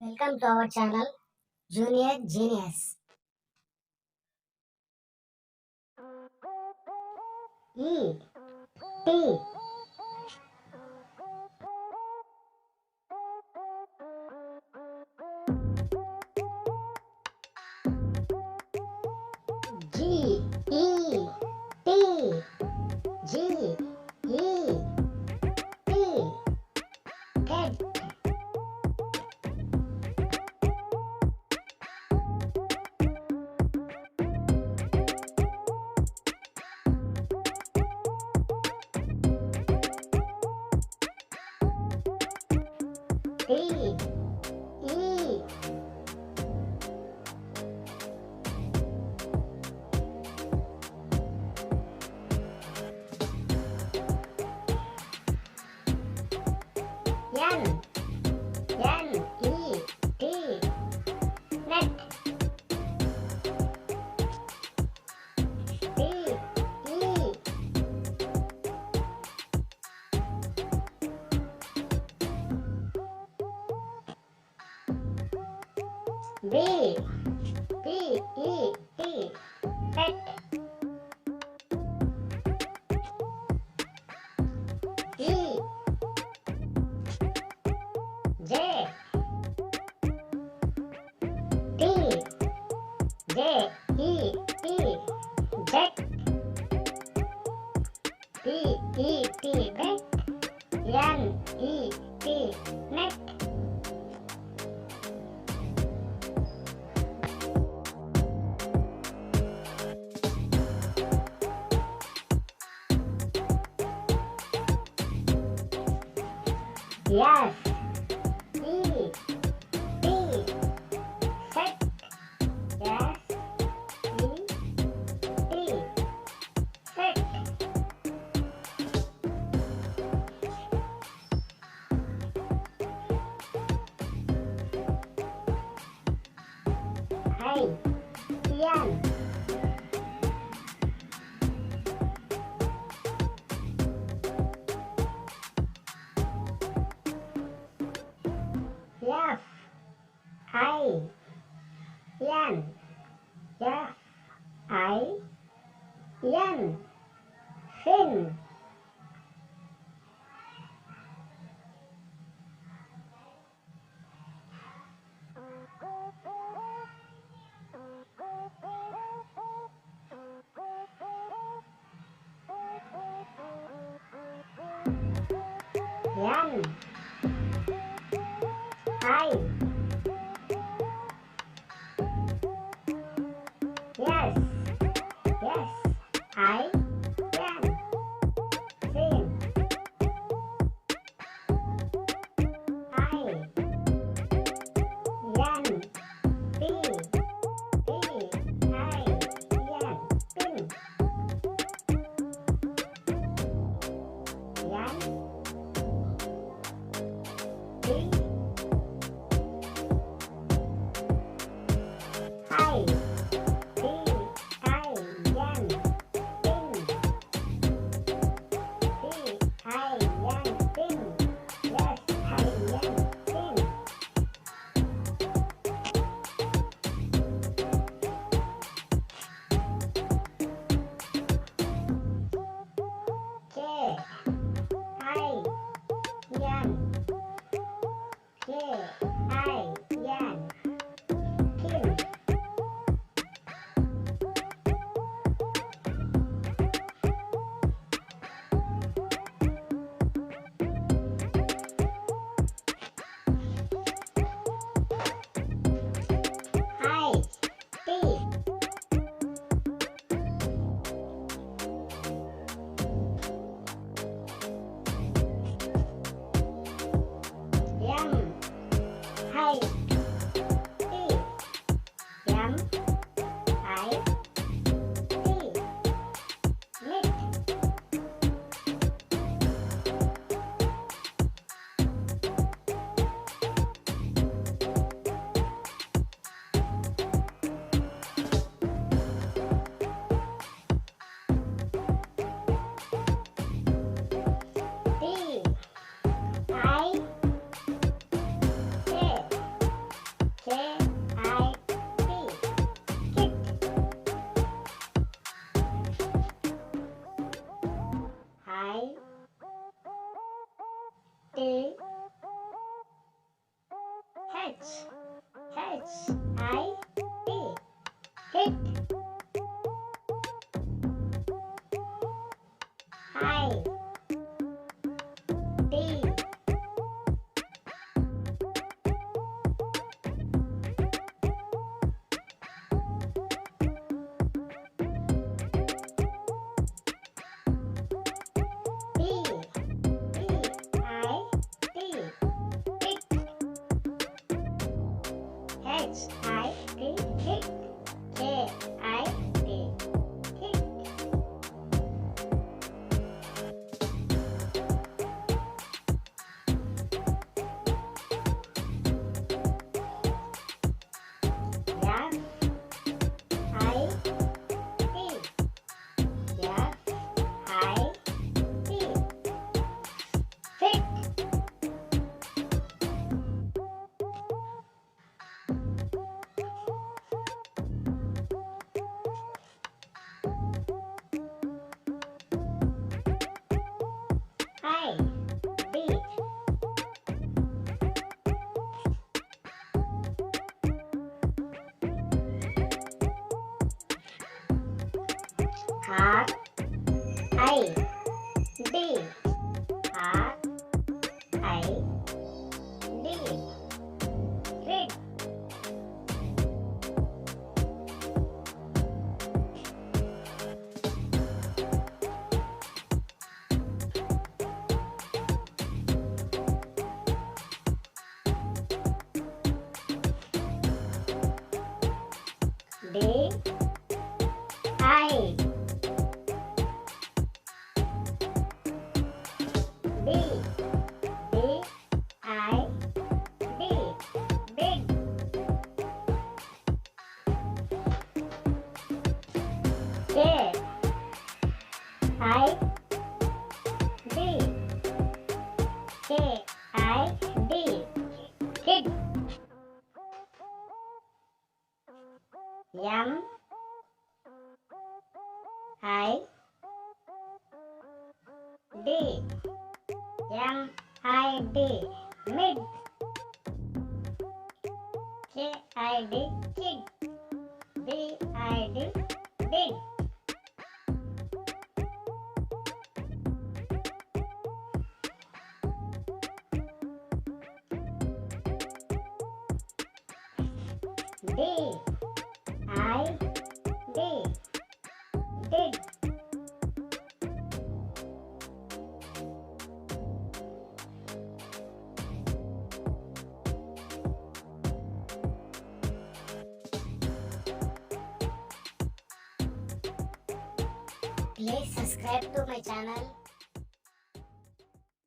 Welcome to our channel Junior Genius. E T G E T G E T Cat. T E N N E T net. T E B B E T pet. E J T J E T jet. T E T bet. N E T net. Yes. E T set. Yes. E T set. I N F I N F I N fin. N I yes yes I N fin. I N P P I N pin. N P I P I N pin. P I N pin. Yes I N pin. K I N K I N kin. I T M I T M I T knit. T I K hit, hide, hit, heart, I, D, heart, I, D, read, D, I, D, I, D, big, K, I, D, K, I, D, kid, M, I, D, M, I, D, mid, K, I, D, kid, B, I, D, big, D, I, D, did, please subscribe to my channel.